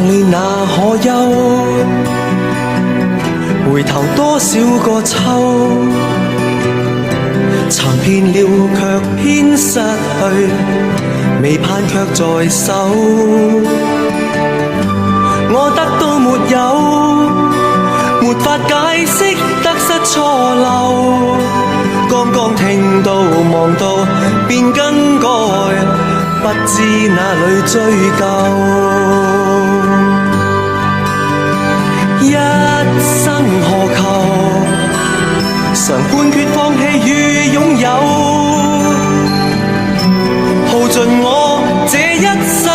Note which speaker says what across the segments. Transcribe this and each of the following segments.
Speaker 1: 暖那可休？回頭多少個秋，尋遍了卻偏失去，未盼卻在手。我得到沒有，沒法解釋得失錯漏。剛剛聽到望到便更改，不知哪裏追究。一生何求？常判決放棄與擁有，耗盡我這一生，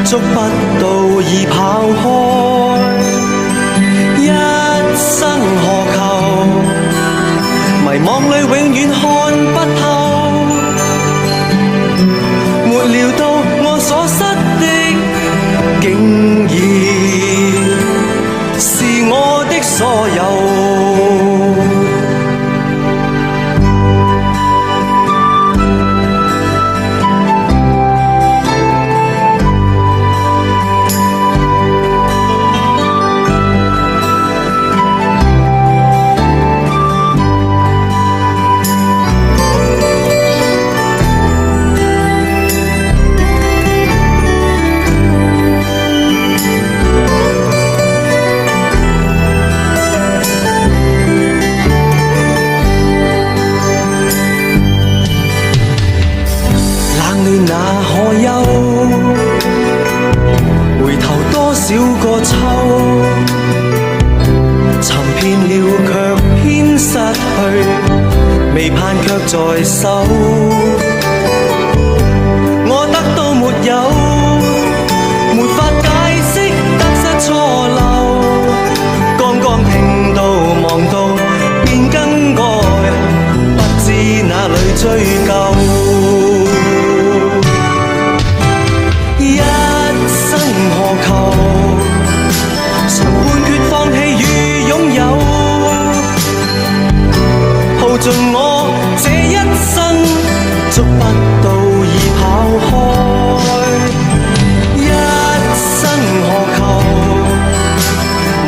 Speaker 1: 捉不到已跑開。一生何求？迷惘裏永遠看不透，沒料到我所失的，竟然是我的所有。那可休？回頭多少個秋，尋遍了卻偏失去，未盼卻在手。我得到沒有，沒法解釋得失錯漏。剛剛聽到望到便更改，不知哪裏追究。盡我這一生，捉不到已跑開。一生何求？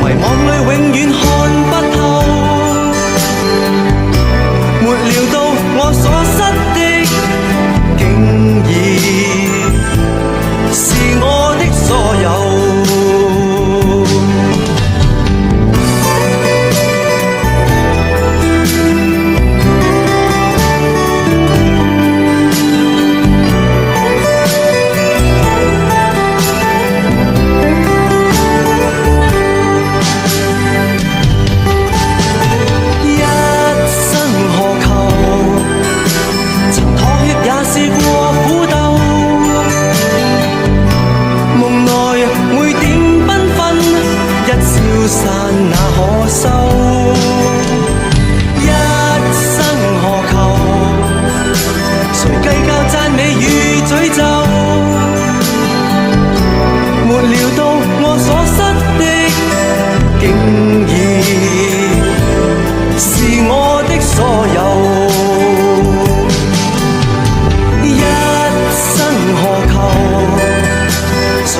Speaker 1: 迷惘裏永遠看不透，沒料到我所失的，竟然是我的所有。散那可收？一生何求？誰計較讚美與詛咒？沒料到我所失的，竟然是我的所有。一生何求？常